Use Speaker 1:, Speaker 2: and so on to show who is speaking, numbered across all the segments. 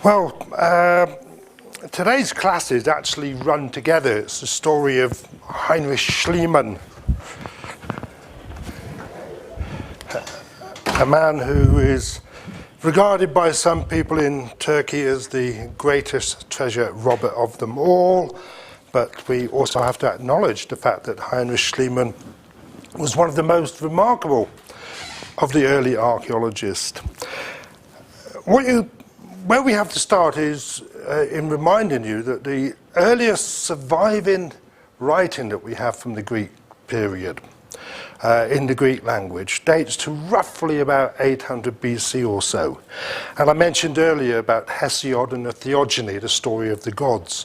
Speaker 1: Well, today's classes actually run together. It's the story of Heinrich Schliemann, a man who is regarded by some people in Turkey as the greatest treasure robber of them all. But we also have to acknowledge the fact that Heinrich Schliemann was one of the most remarkable of the early archaeologists. Where we have to start is in reminding you that the earliest surviving writing that we have from the Greek period in the Greek language dates to roughly about 800 BC or so. And I mentioned earlier about Hesiod and the Theogony, the story of the gods.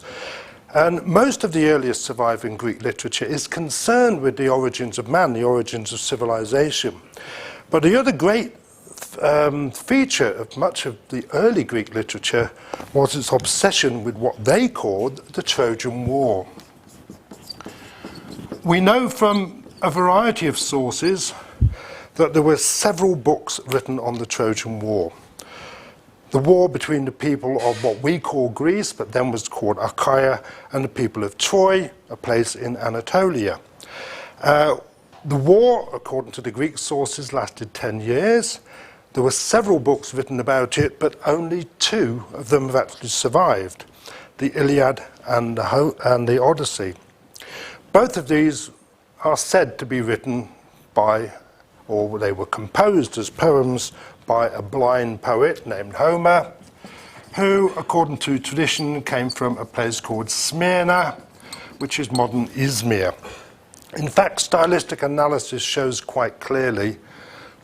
Speaker 1: And most of the earliest surviving Greek literature is concerned with the origins of man, the origins of civilization. But the other great feature of much of the early Greek literature was its obsession with what they called the Trojan War. We know from a variety of sources that there were several books written on the Trojan War. The war between the people of what we call Greece, but then was called Achaia, and the people of Troy, a place in Anatolia. The war, according to the Greek sources, lasted 10 years. There were several books written about it, but only two of them have actually survived, the Iliad and the Odyssey. Both of these are said to be written by, or they were composed as poems by a blind poet named Homer, who, according to tradition, came from a place called Smyrna, which is modern Izmir. In fact, stylistic analysis shows quite clearly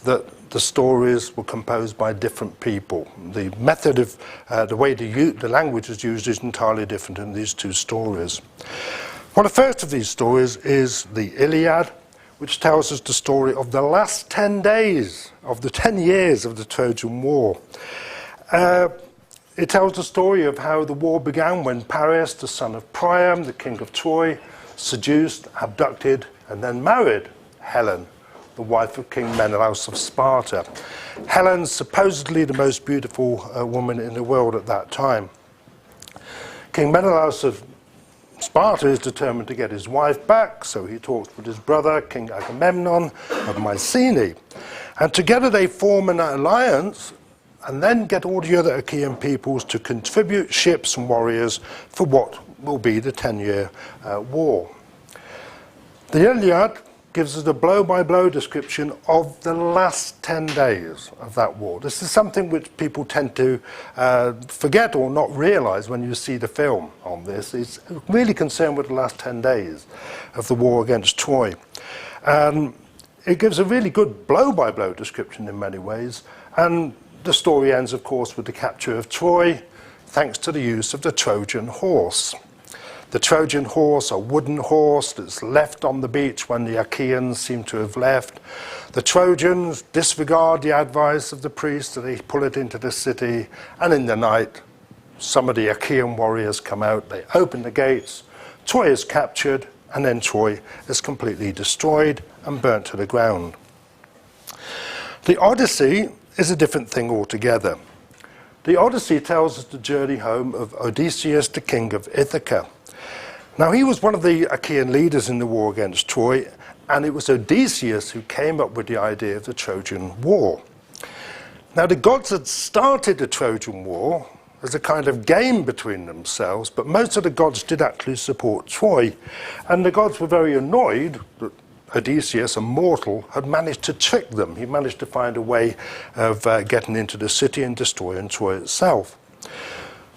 Speaker 1: that the stories were composed by different people. The method of the way the language is used is entirely different in these two stories. Well, the first of these stories is the Iliad, which tells us the story of the last 10 days of the 10 years of the Trojan War. It tells the story of how the war began when Paris, the son of Priam, the king of Troy, seduced, abducted, and then married Helen, the wife of King Menelaus of Sparta. Helen's supposedly the most beautiful woman in the world at that time. King Menelaus of Sparta is determined to get his wife back, so he talks with his brother, King Agamemnon of Mycenae. And together they form an alliance and then get all the other Achaean peoples to contribute ships and warriors for what will be the 10-year war. The Iliad gives us a blow-by-blow description of the last 10 days of that war. This is something which people tend to forget or not realize when you see the film on this. It's really concerned with the last 10 days of the war against Troy. It gives a really good blow-by-blow description in many ways, and the story ends, of course, with the capture of Troy, thanks to the use of the Trojan horse. The Trojan horse, a wooden horse that's left on the beach when the Achaeans seem to have left. The Trojans disregard the advice of the priests and they pull it into the city. And in the night, some of the Achaean warriors come out, they open the gates, Troy is captured, and then Troy is completely destroyed and burnt to the ground. The Odyssey is a different thing altogether. The Odyssey tells us the journey home of Odysseus, the king of Ithaca. Now, he was one of the Achaean leaders in the war against Troy, and it was Odysseus who came up with the idea of the Trojan War. Now, the gods had started the Trojan War as a kind of game between themselves, but most of the gods did actually support Troy, and the gods were very annoyed that Odysseus, a mortal, had managed to trick them. He managed to find a way of getting into the city and destroying Troy itself.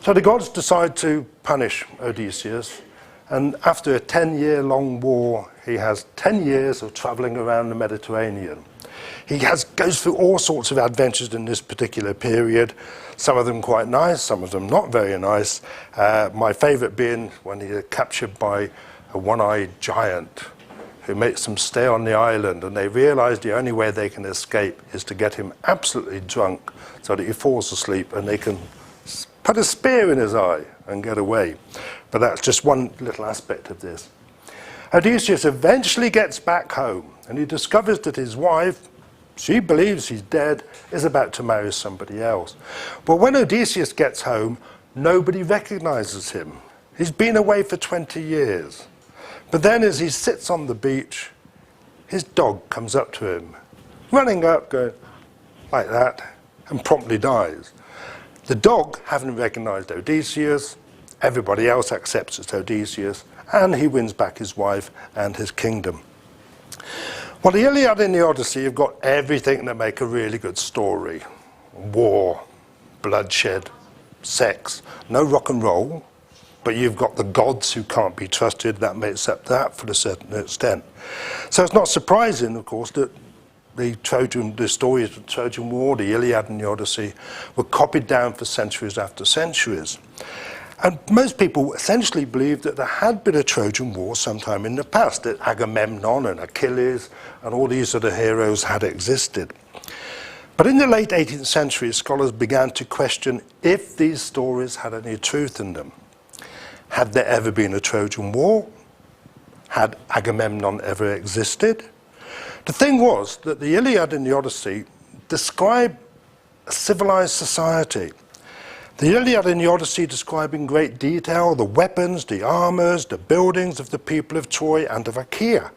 Speaker 1: So the gods decide to punish Odysseus. And after a 10-year-long war, he has 10 years of traveling around the Mediterranean. He goes through all sorts of adventures in this particular period, some of them quite nice, some of them not very nice. My favorite being when he is captured by a one-eyed giant who makes them stay on the island, and they realize the only way they can escape is to get him absolutely drunk so that he falls asleep and they can put a spear in his eye and get away. But that's just one little aspect of this. Odysseus eventually gets back home and he discovers that his wife, She believes he's dead, is about to marry somebody else. But when Odysseus gets home, nobody recognizes him. He's been away for 20 years. But then as he sits on the beach, his dog comes up to him, running up, going like that, and promptly dies. The dog, having recognized Odysseus, everybody else accepts it's Odysseus, and he wins back his wife and his kingdom. Well, the Iliad and the Odyssey have got everything that make a really good story. War, bloodshed, sex, no rock and roll, but you've got the gods who can't be trusted. That makes up that for a certain extent. So it's not surprising, of course, that the stories of the Trojan War, the Iliad and the Odyssey, were copied down for centuries after centuries. And most people essentially believed that there had been a Trojan War sometime in the past, that Agamemnon and Achilles and all these other heroes had existed. But in the late 18th century, scholars began to question if these stories had any truth in them. Had there ever been a Trojan War? Had Agamemnon ever existed? The thing was that the Iliad and the Odyssey describe a civilized society. The Iliad and the Odyssey describe in great detail the weapons, the armors, the buildings of the people of Troy and of Achaea.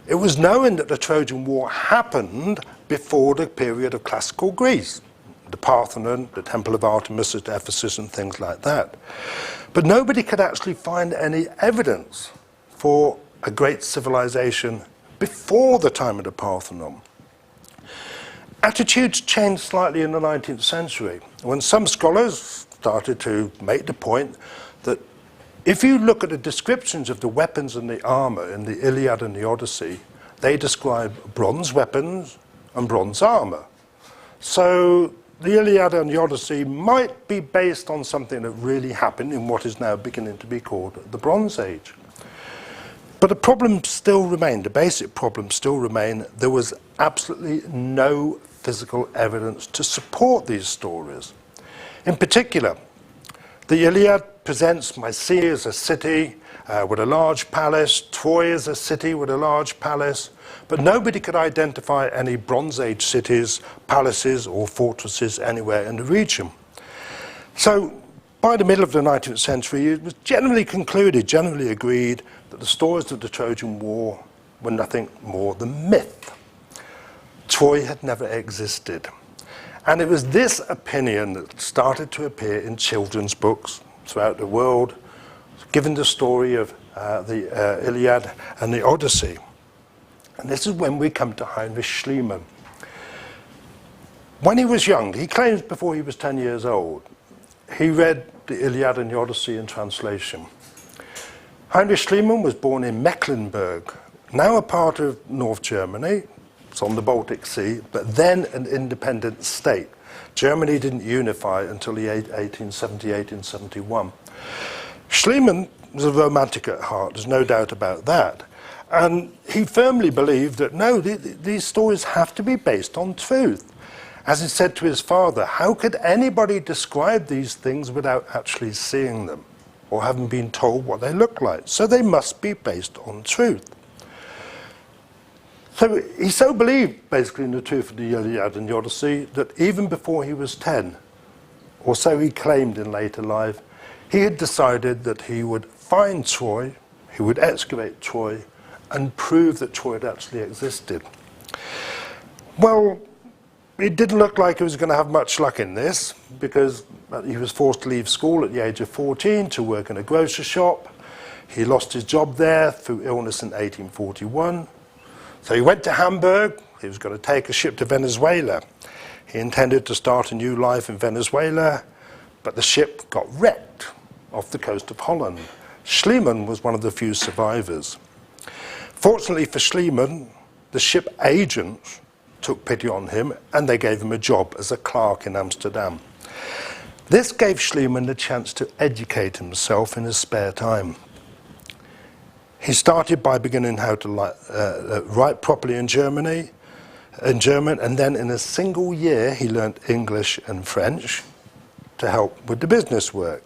Speaker 1: It was known that the Trojan War happened before the period of classical Greece, the Parthenon, the Temple of Artemis at Ephesus and things like that. But nobody could actually find any evidence for a great civilization before the time of the Parthenon. Attitudes changed slightly in the 19th century, when some scholars started to make the point that if you look at the descriptions of the weapons and the armor in the Iliad and the Odyssey, they describe bronze weapons and bronze armor. So the Iliad and the Odyssey might be based on something that really happened in what is now beginning to be called the Bronze Age. But the problem still remained, the basic problem still remained. There was absolutely no physical evidence to support these stories. In particular, the Iliad presents Mycenae as a city with a large palace, Troy as a city with a large palace, but nobody could identify any Bronze Age cities, palaces or fortresses anywhere in the region. So by the middle of the 19th century, it was generally concluded, generally agreed, that the stories of the Trojan War were nothing more than myth. Troy had never existed. And it was this opinion that started to appear in children's books throughout the world, given the story of the Iliad and the Odyssey. And this is when we come to Heinrich Schliemann. When he was young, he claims before he was 10 years old, he read the Iliad and the Odyssey in translation. Heinrich Schliemann was born in Mecklenburg, now a part of North Germany. It's on the Baltic Sea, but then an independent state. Germany didn't unify until the 1870, 1871. Schliemann was a romantic at heart, there's no doubt about that. And he firmly believed that, no, these stories have to be based on truth. As he said to his father, how could anybody describe these things without actually seeing them or having been told what they look like? So they must be based on truth. So he so believed, basically, in the truth of the Iliad and the Odyssey that even before he was 10, or so he claimed in later life, he had decided that he would find Troy, he would excavate Troy, and prove that Troy had actually existed. Well, it didn't look like he was going to have much luck in this, because he was forced to leave school at the age of 14 to work in a grocery shop. He lost his job there through illness in 1841. So he went to Hamburg. He was going to take a ship to Venezuela. He intended to start a new life in Venezuela, but the ship got wrecked off the coast of Holland. Schliemann was one of the few survivors. Fortunately for Schliemann, the ship agents took pity on him and they gave him a job as a clerk in Amsterdam. This gave Schliemann the chance to educate himself in his spare time. He started by beginning how to write properly in German, and then in a single year he learned English and French to help with the business work.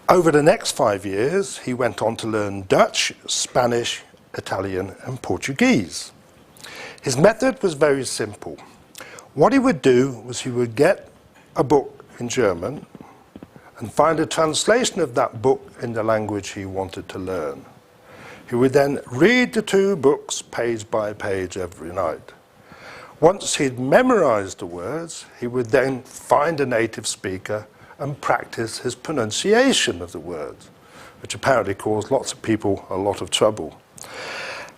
Speaker 1: Over the next 5 years, he went on to learn Dutch, Spanish, Italian, and Portuguese. His method was very simple. What he would do was he would get a book in German and find a translation of that book in the language he wanted to learn. He would then read the two books page by page every night. Once he'd memorized the words, he would then find a native speaker and practice his pronunciation of the words, which apparently caused lots of people a lot of trouble.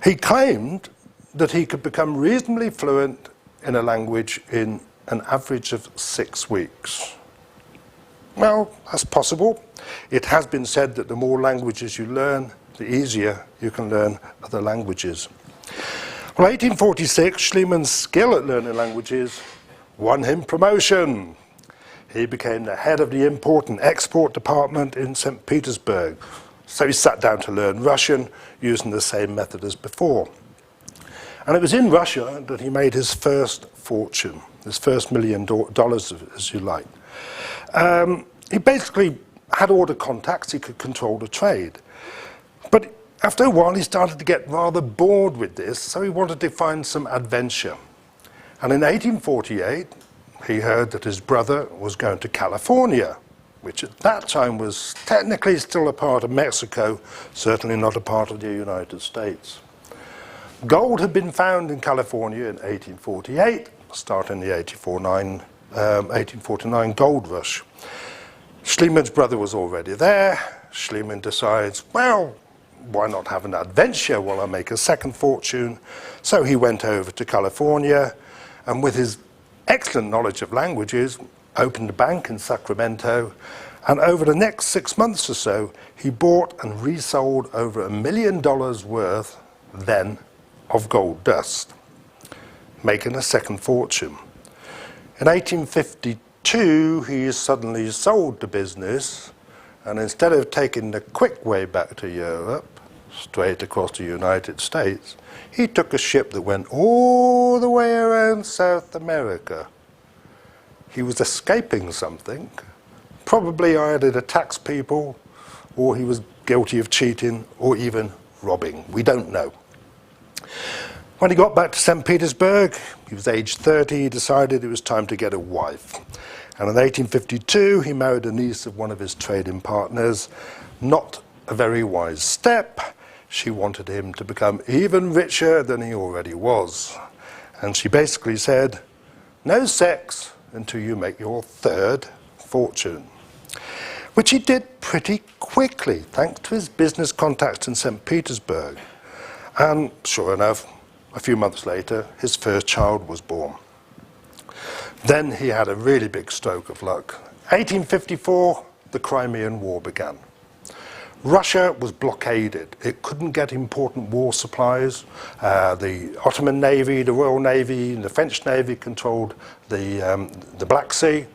Speaker 1: He claimed that he could become reasonably fluent in a language in an average of 6 weeks. Well, that's possible. It has been said that the more languages you learn, the easier you can learn other languages. Well, 1846, Schliemann's skill at learning languages won him promotion. He became the head of the import and export department in St. Petersburg. So he sat down to learn Russian using the same method as before. And it was in Russia that he made his first fortune, his first $1 million, as you like. He basically had all the contacts, he could control the trade. But after a while, he started to get rather bored with this, so he wanted to find some adventure. And in 1848, he heard that his brother was going to California, which at that time was technically still a part of Mexico, certainly not a part of the United States. Gold had been found in California in 1848, starting the 1849 gold rush. Schliemann's brother was already there. Schliemann decides, well, why not have an adventure while I make a second fortune? So he went over to California, and with his excellent knowledge of languages, opened a bank in Sacramento, and over the next 6 months or so, he bought and resold over $1 million worth then of gold dust, making a second fortune. In 1852, he suddenly sold the business, and instead of taking the quick way back to Europe, straight across the United States, he took a ship that went all the way around South America. He was escaping something, probably either to tax people, or he was guilty of cheating, or even robbing. We don't know. When he got back to St. Petersburg, he was aged 30, he decided it was time to get a wife. And in 1852, he married a niece of one of his trading partners. Not a very wise step. She wanted him to become even richer than he already was. And she basically said, no sex until you make your third fortune. Which he did pretty quickly, thanks to his business contacts in St. Petersburg. And sure enough, a few months later, his first child was born. Then he had a really big stroke of luck. 1854, the Crimean War began. Russia was blockaded. It couldn't get important war supplies. The Ottoman Navy, the Royal Navy, and the French Navy controlled the Black Sea.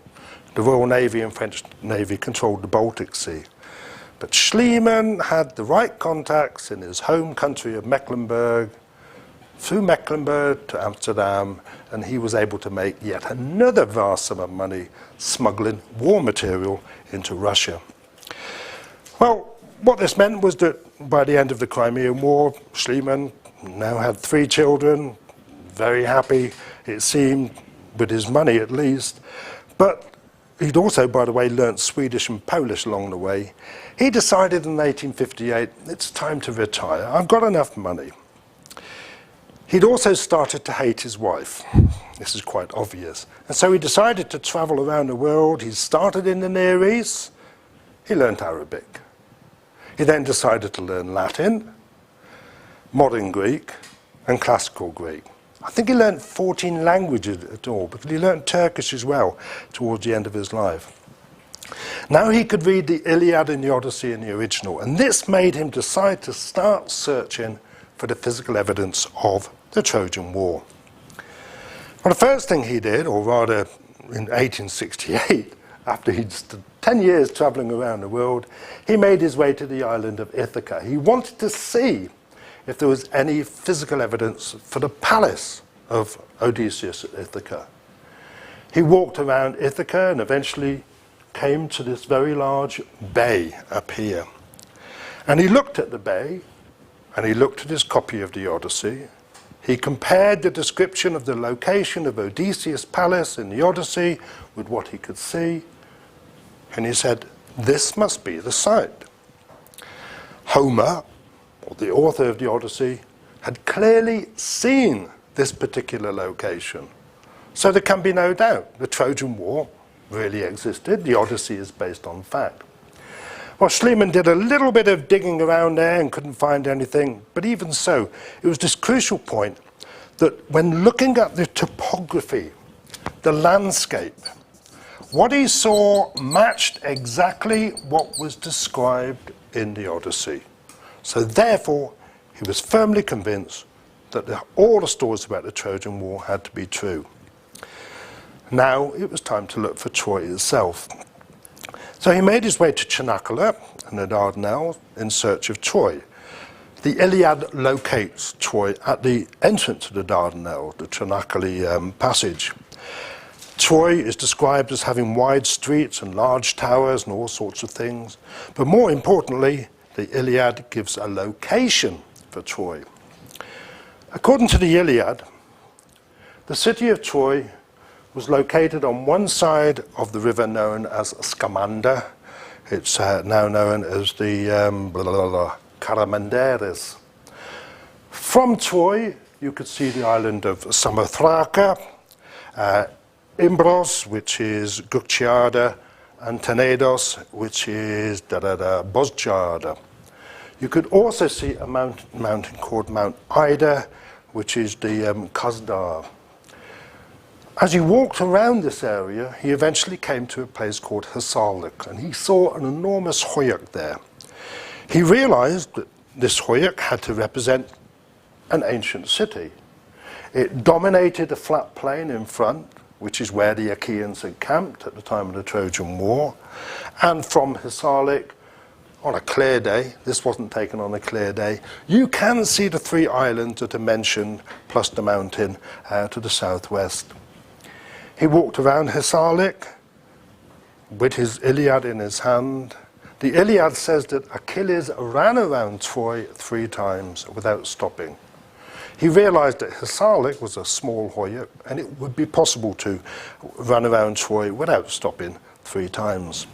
Speaker 1: The Royal Navy and French Navy controlled the Baltic Sea. But Schliemann had the right contacts in his home country of Mecklenburg, through Mecklenburg to Amsterdam, and he was able to make yet another vast sum of money smuggling war material into Russia. Well, what this meant was that by the end of the Crimean War, Schliemann now had 3 children, very happy, it seemed, with his money at least. But he'd also, by the way, learnt Swedish and Polish along the way. He decided in 1858, it's time to retire, I've got enough money. He'd also started to hate his wife. This is quite obvious. And so he decided to travel around the world. He started in the Near East. He learnt Arabic. He then decided to learn Latin, modern Greek, and classical Greek. I think he learnt 14 languages at all, because he learnt Turkish as well towards the end of his life. Now he could read the Iliad and the Odyssey in the original, and this made him decide to start searching for the physical evidence of the Trojan War. Well, the first thing he did, or rather in 1868, after he'd stood 10 years traveling around the world, he made his way to the island of Ithaca. He wanted to see if there was any physical evidence for the palace of Odysseus at Ithaca. He walked around Ithaca and eventually came to this very large bay up here. And he looked at the bay, and he looked at his copy of the Odyssey, He compared the description of the location of Odysseus' palace in the Odyssey with what he could see, and he said, this must be the site. Homer, or the author of the Odyssey, had clearly seen this particular location. So there can be no doubt the Trojan War really existed. The Odyssey is based on fact. Well, Schliemann did a little bit of digging around there and couldn't find anything, but even so, it was this crucial point that when looking at the topography, the landscape, what he saw matched exactly what was described in the Odyssey. So therefore, he was firmly convinced that all the stories about the Trojan War had to be true. Now it was time to look for Troy itself. So he made his way to Chanakhala and the Dardanelles in search of Troy. The Iliad locates Troy at the entrance to the Dardanelles, the Chanakhala passage. Troy is described as having wide streets and large towers and all sorts of things. But more importantly, the Iliad gives a location for Troy. According to the Iliad, the city of Troy was located on one side of the river known as Scamander. It's now known as the Karamanderes. From Troy, you could see the island of Samothraka, Imbros, which is Gukciada, and Tenedos, which is Bozcaada. You could also see a mountain called Mount Ida, which is the Kazdar. As he walked around this area, he eventually came to a place called Hasarlik, and he saw an enormous hoyuk there. He realized that this hoyuk had to represent an ancient city. It dominated a flat plain in front, which is where the Achaeans had camped at the time of the Trojan War. And from Hasarlik, on a clear day, this wasn't taken on a clear day, you can see the three islands that are mentioned, plus the mountain to the southwest. He walked around Hasarlik with his Iliad in his hand. The Iliad says that Achilles ran around Troy 3 times without stopping. He realized that Hasarlik was a small hoyuk, and it would be possible to run around Troy without stopping 3 times.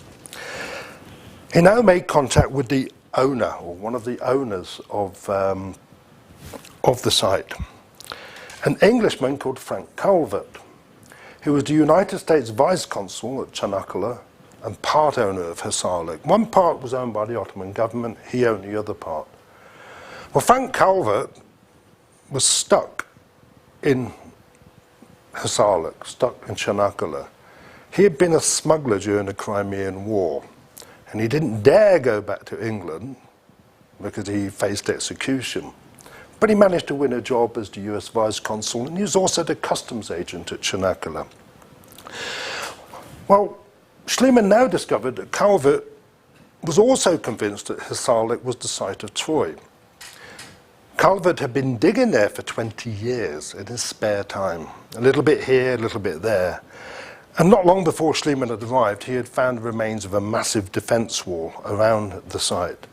Speaker 1: He now made contact with the owner, or one of the owners of the site, an Englishman called Frank Calvert, who was the United States vice consul at Chanakhala and part owner of Hasarlik. One part was owned by the Ottoman government, he owned the other part. Well, Frank Calvert was stuck in Hasarlik, stuck in Chanakhala. He had been a smuggler during the Crimean War, and he didn't dare go back to England because he faced execution. But he managed to win a job as the US Vice Consul, and he was also the customs agent at Chanakhala. Well, Schliemann now discovered that Calvert was also convinced that Hasarlik was the site of Troy. Calvert had been digging there for 20 years in his spare time, a little bit here, a little bit there. And not long before Schliemann had arrived, he had found the remains of a massive defense wall around the site.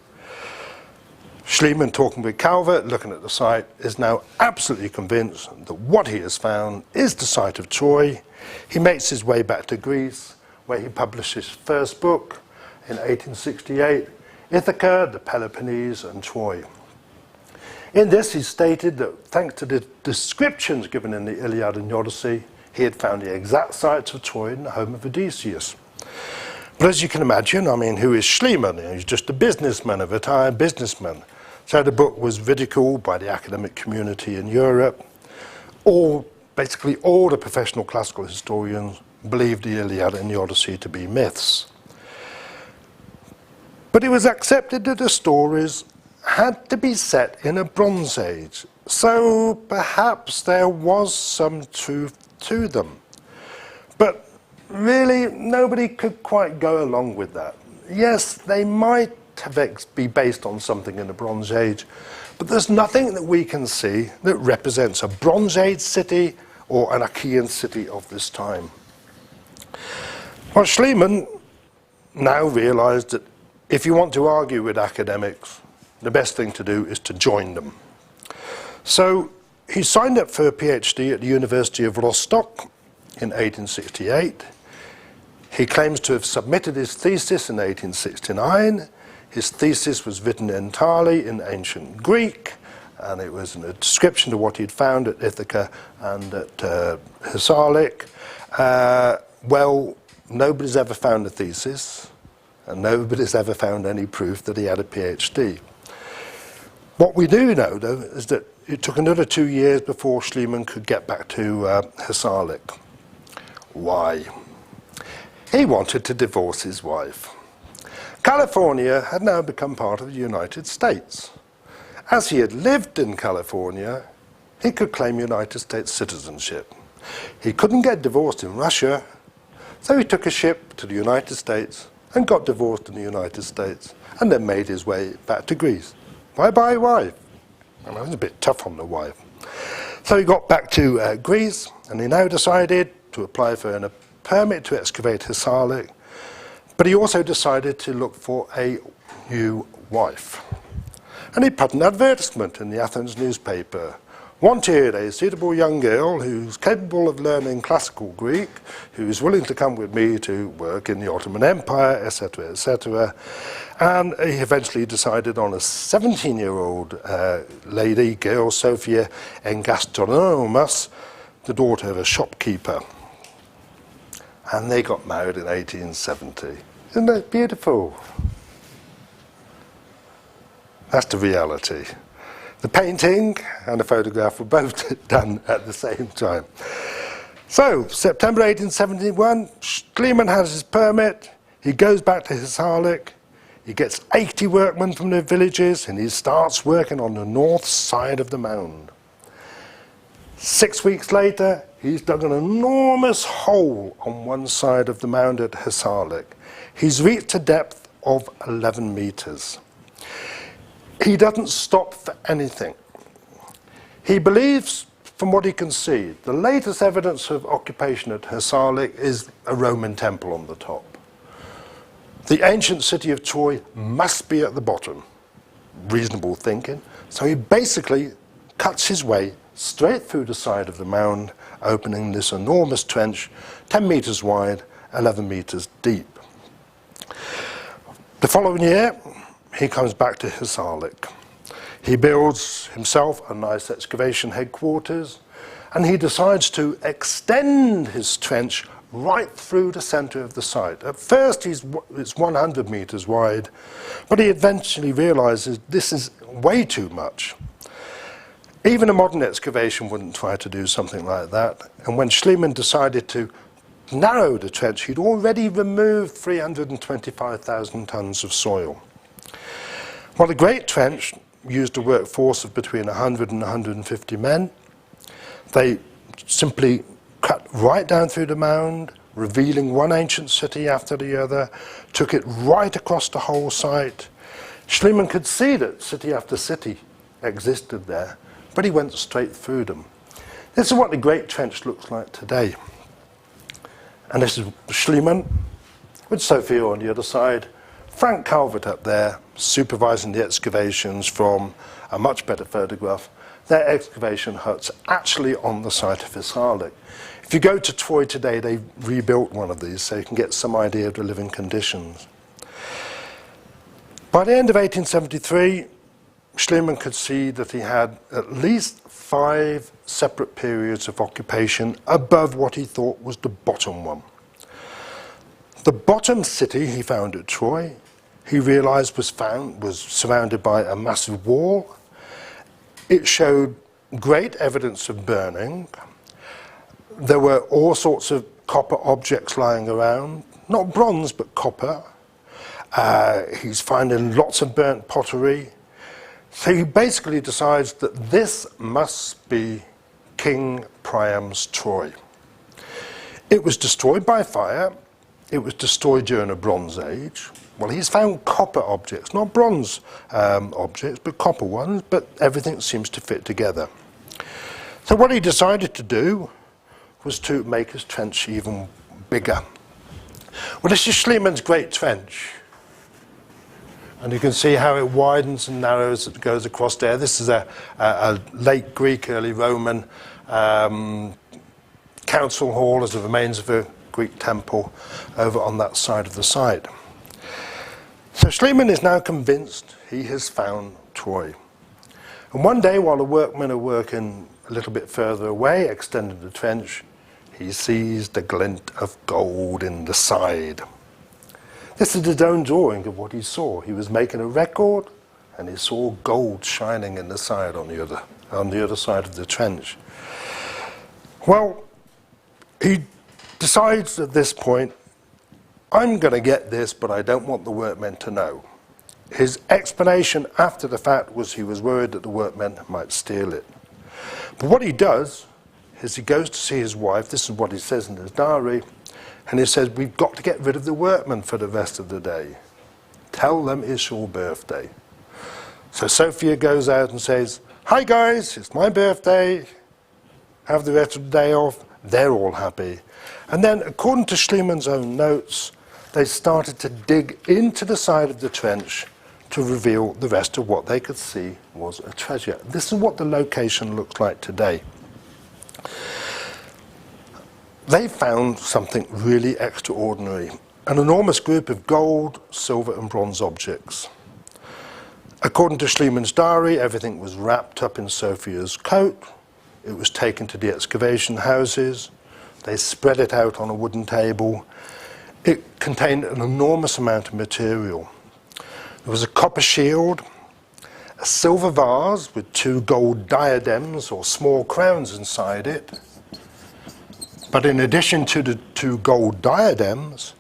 Speaker 1: Schliemann, talking with Calvert, looking at the site, is now absolutely convinced that what he has found is the site of Troy. He makes his way back to Greece, where he published his first book in 1868, Ithaca, the Peloponnese, and Troy. In this, he stated that thanks to the descriptions given in the Iliad and the Odyssey, he had found the exact sites of Troy in the home of Odysseus. But as you can imagine, I mean, who is Schliemann? He's just a businessman, a retired businessman. So the book was ridiculed by the academic community in Europe. Basically all the professional classical historians believed the Iliad and the Odyssey to be myths. But it was accepted that the stories had to be set in a Bronze Age. So perhaps there was some truth to them. But really, nobody could quite go along with that. Yes, they might be based on something in the Bronze Age, but there's nothing that we can see that represents a Bronze Age city or an Achaean city of this time. Well, Schliemann now realized that if you want to argue with academics, the best thing to do is to join them. So he signed up for a PhD at the University of Rostock in 1868. He claims to have submitted his thesis in 1869. His thesis was written entirely in ancient Greek, and it was a description of what he'd found at Ithaca and at Hisarlik. Well, nobody's ever found a thesis, and nobody's ever found any proof that he had a PhD. What we do know, though, is that it took another 2 years before Schliemann could get back to Hisarlik. Why? He wanted to divorce his wife. California had now become part of the United States. As he had lived in California, he could claim United States citizenship. He couldn't get divorced in Russia, so he took a ship to the United States and got divorced in the United States, and then made his way back to Greece. Bye-bye, wife. And that was a bit tough on the wife. So he got back to Greece, and he now decided to apply for a permit to excavate Hisarlik, but he also decided to look for a new wife. And he put an advertisement in the Athens newspaper. Wanted a suitable young girl who's capable of learning classical Greek, who's willing to come with me to work in the Ottoman Empire, etc., etc. And he eventually decided on a 17-year-old girl, Sophia Engastronomos, the daughter of a shopkeeper. And they got married in 1870. Isn't that beautiful? That's the reality. The painting and the photograph were both done at the same time. So, September 1871, Schliemann has his permit. He goes back to Hisarlik. He gets 80 workmen from the villages, and he starts working on the north side of the mound. 6 weeks later, he's dug an enormous hole on one side of the mound at Hisarlik. He's reached a depth of 11 meters. He doesn't stop for anything. He believes, from what he can see, the latest evidence of occupation at Hisarlik is a Roman temple on the top. The ancient city of Troy must be at the bottom. Reasonable thinking. So he basically cuts his way straight through the side of the mound, opening this enormous trench, 10 meters wide, 11 meters deep. The following year, he comes back to Hisarlik. He builds himself a nice excavation headquarters, and he decides to extend his trench right through the center of the site. At first, it's 100 meters wide, but he eventually realizes this is way too much. Even a modern excavation wouldn't try to do something like that, and when Schliemann decided to narrow the trench, he'd already removed 325,000 tons of soil. Well, the Great Trench used a workforce of between 100 and 150 men. They simply cut right down through the mound, revealing one ancient city after the other, took it right across the whole site. Schliemann could see that city after city existed there, but he went straight through them. This is what the Great Trench looks like today. And this is Schliemann, with Sophia on the other side, Frank Calvert up there, supervising the excavations from a much better photograph. Their excavation huts actually on the site of Hisarlik. If you go to Troy today, they rebuilt one of these so you can get some idea of the living conditions. By the end of 1873, Schliemann could see that he had at least 5 separate periods of occupation above what he thought was the bottom one. The bottom city he found at Troy, he realized was surrounded by a massive wall. It showed great evidence of burning. There were all sorts of copper objects lying around, not bronze, but copper. He's finding lots of burnt pottery. So he basically decides that this must be King Priam's Troy. It was destroyed by fire. It was destroyed during the Bronze Age. Well, he's found copper objects, not bronze objects, but copper ones, but everything seems to fit together. So what he decided to do was to make his trench even bigger. Well, this is Schliemann's Great Trench. And you can see how it widens and narrows as it goes across there. This is a late Greek, early Roman council hall as the remains of a Greek temple over on that side of the site. So Schliemann is now convinced he has found Troy. And one day, while the workmen are working a little bit further away, extending the trench, he sees the glint of gold in the side. This is his own drawing of what he saw. He was making a record, and he saw gold shining in the side on the other side of the trench. Well, he decides at this point, I'm going to get this, but I don't want the workmen to know. His explanation after the fact was he was worried that the workmen might steal it. But what he does is he goes to see his wife. This is what he says in his diary. And he says, we've got to get rid of the workmen for the rest of the day. Tell them it's your birthday. So Sophia goes out and says, hi guys, it's my birthday. Have the rest of the day off. They're all happy. And then, according to Schliemann's own notes, they started to dig into the side of the trench to reveal the rest of what they could see was a treasure. This is what the location looks like today. They found something really extraordinary, an enormous group of gold, silver and bronze objects. According to Schliemann's diary, everything was wrapped up in Sophia's coat. It was taken to the excavation houses. They spread it out on a wooden table. It contained an enormous amount of material. There was a copper shield, a silver vase with 2 gold diadems or small crowns inside it. But in addition to the 2 gold diadems,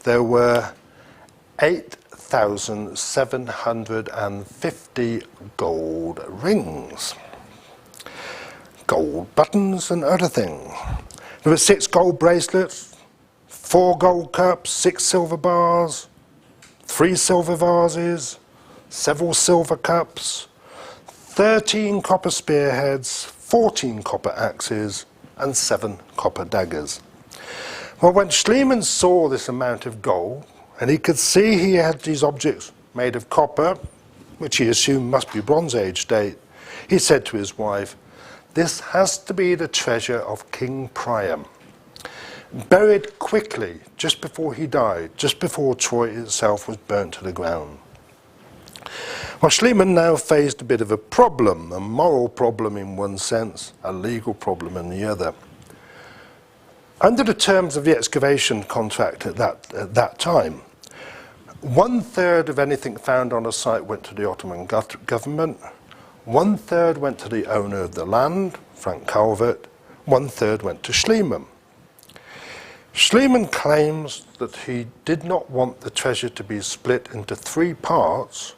Speaker 1: there were 8,750 gold rings, gold buttons and other things. There were 6 gold bracelets, 4 gold cups, 6 silver bars, 3 silver vases, several silver cups, 13 copper spearheads, 14 copper axes, and 7 copper daggers. Well, when Schliemann saw this amount of gold, and he could see he had these objects made of copper, which he assumed must be Bronze Age date, he said to his wife, this has to be the treasure of King Priam, buried quickly just before he died, just before Troy itself was burnt to the ground. Well, Schliemann now faced a bit of a problem, a moral problem in one sense, a legal problem in the other. Under the terms of the excavation contract at that time, 1/3 of anything found on a site went to the Ottoman government, 1/3 went to the owner of the land, Frank Calvert, 1/3 went to Schliemann. Schliemann claims that he did not want the treasure to be split into 3 parts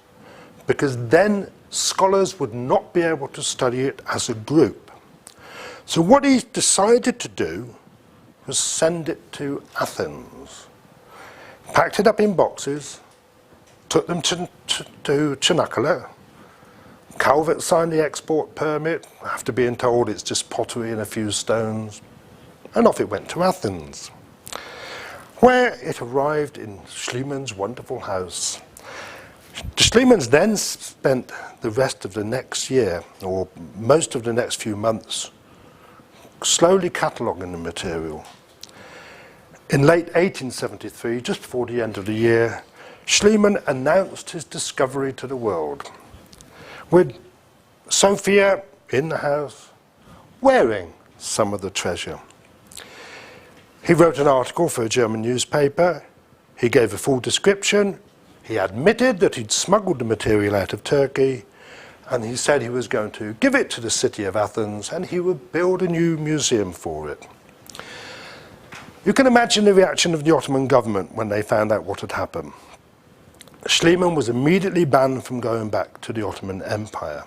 Speaker 1: because then scholars would not be able to study it as a group. So what he decided to do was send it to Athens, packed it up in boxes, took them to Çanakkale. Calvert signed the export permit, after being told it's just pottery and a few stones, and off it went to Athens, where it arrived in Schliemann's wonderful house. The Schliemanns then spent the rest of the next year, or most of the next few months, slowly cataloguing the material. In late 1873, just before the end of the year, Schliemann announced his discovery to the world, with Sophia in the house, wearing some of the treasure. He wrote an article for a German newspaper. He gave a full description. He admitted that he'd smuggled the material out of Turkey, and he said he was going to give it to the city of Athens and he would build a new museum for it. You can imagine the reaction of the Ottoman government when they found out what had happened. Schliemann was immediately banned from going back to the Ottoman Empire.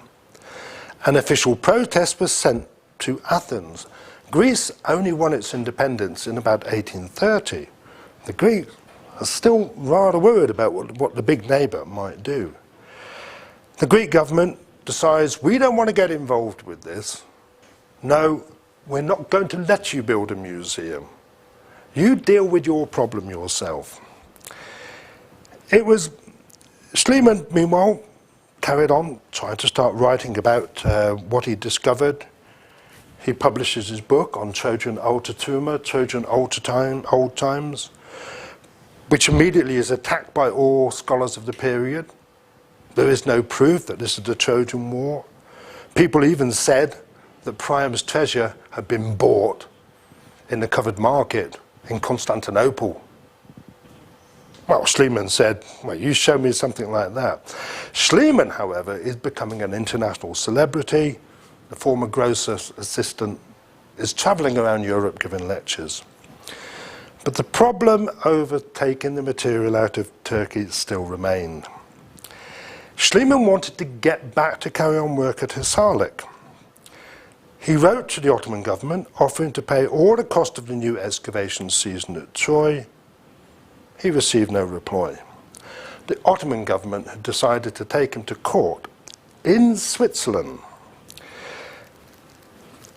Speaker 1: An official protest was sent to Athens. Greece only won its independence in about 1830. The Greeks are still rather worried about what the big neighbour might do. The Greek government decides, we don't want to get involved with this. No, we're not going to let you build a museum. You deal with your problem yourself. It was Schliemann, meanwhile, carried on, trying to start writing about what he discovered. He publishes his book on Trojan Altertümer, Trojan Old Times, which immediately is attacked by all scholars of the period. There is no proof that this is the Trojan War. People even said that Priam's treasure had been bought in the covered market in Constantinople. Well, Schliemann said, well, you show me something like that. Schliemann, however, is becoming an international celebrity. The former grocer's assistant is travelling around Europe giving lectures. But the problem over taking the material out of Turkey still remained. Schliemann wanted to get back to carry on work at Hisarlik. He wrote to the Ottoman government offering to pay all the cost of the new excavation season at Troy. He received no reply. The Ottoman government had decided to take him to court in Switzerland.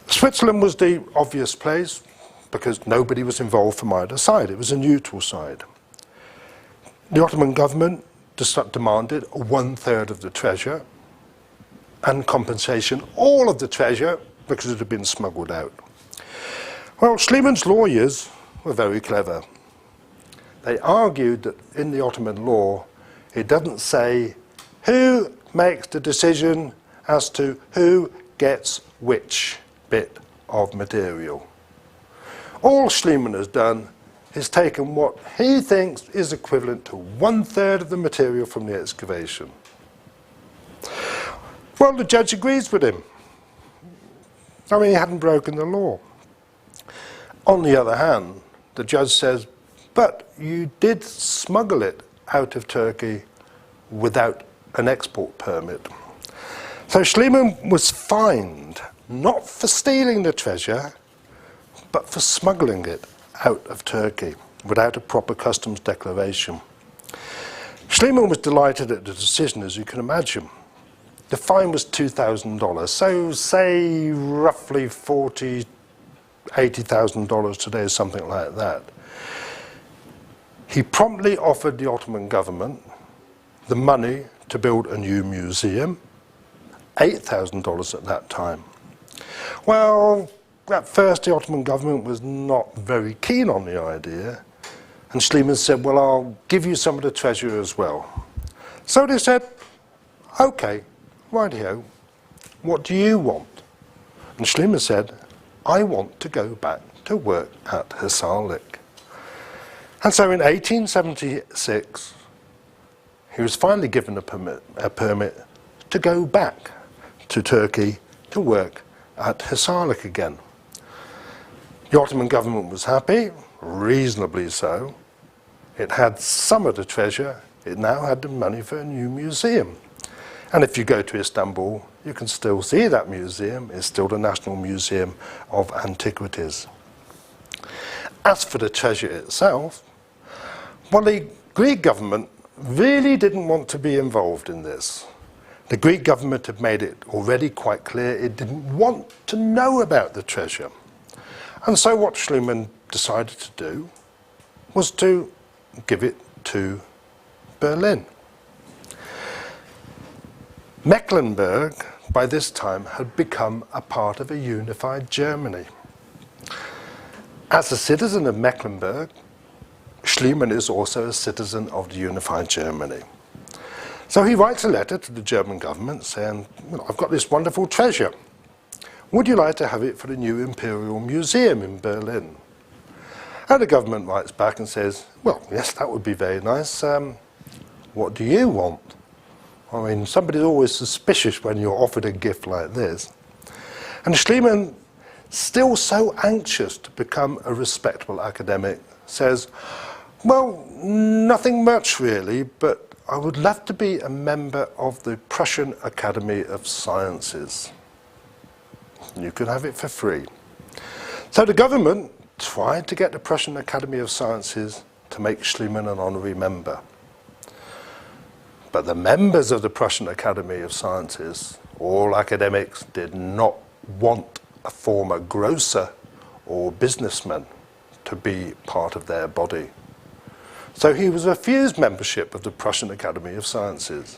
Speaker 1: Switzerland was the obvious place because nobody was involved from either side. It was a neutral side. The Ottoman government demanded 1/3 of the treasure and compensation, all of the treasure, because it had been smuggled out. Well, Schliemann's lawyers were very clever. They argued that in the Ottoman law, it doesn't say who makes the decision as to who gets which bit of material. All Schliemann has done is taken what he thinks is equivalent to 1/3 of the material from the excavation. Well, the judge agrees with him. I mean, he hadn't broken the law. On the other hand, the judge says, but you did smuggle it out of Turkey without an export permit. So Schliemann was fined, not for stealing the treasure, but for smuggling it out of Turkey without a proper customs declaration. Schliemann was delighted at the decision, as you can imagine. The fine was $2,000, so say roughly $40,000, $80,000 today, something like that. He promptly offered the Ottoman government the money to build a new museum, $8,000 at that time. Well, at first the Ottoman government was not very keen on the idea, and Schliemann said, well, I'll give you some of the treasure as well. So they said, okay, rightio, what do you want? And Schliemann said, I want to go back to work at Hisarlik. And so in 1876, he was finally given a permit to go back to Turkey to work at Hisarlik again. The Ottoman government was happy, reasonably so. It had some of the treasure. It now had the money for a new museum. And if you go to Istanbul, you can still see that museum. It's still the National Museum of Antiquities. As for the treasure itself, well, the Greek government really didn't want to be involved in this. The Greek government had made it already quite clear it didn't want to know about the treasure. And so what Schliemann decided to do was to give it to Berlin. Mecklenburg, by this time, had become a part of a unified Germany. As a citizen of Mecklenburg, Schliemann is also a citizen of the unified Germany. So he writes a letter to the German government saying, well, I've got this wonderful treasure. Would you like to have it for the new Imperial Museum in Berlin? And the government writes back and says, well, yes, that would be very nice. What do you want? I mean, somebody's always suspicious when you're offered a gift like this. And Schliemann, still so anxious to become a respectable academic, says, well, nothing much really, but I would love to be a member of the Prussian Academy of Sciences. You could have it for free. So the government tried to get the Prussian Academy of Sciences to make Schliemann an honorary member. But the members of the Prussian Academy of Sciences, all academics, did not want a former grocer or businessman to be part of their body. So he was refused membership of the Prussian Academy of Sciences.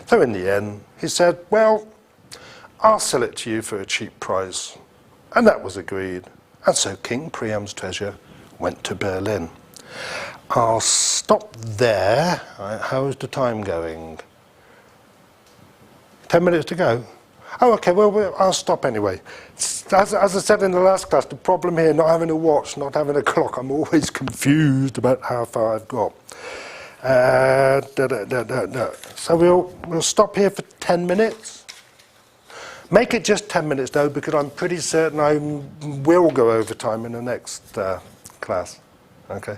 Speaker 1: So in the end, he said, well, I'll sell it to you for a cheap price. And that was agreed. And so King Priam's treasure went to Berlin. I'll stop there. How's the time going? 10 minutes to go? Oh, okay, well, I'll stop anyway. As I said in the last class, the problem here, not having a watch, not having a clock, I'm always confused about how far I've got. So we'll stop here for 10 minutes. Make it just 10 minutes, though, because I'm pretty certain I will go over time in the next class. Okay.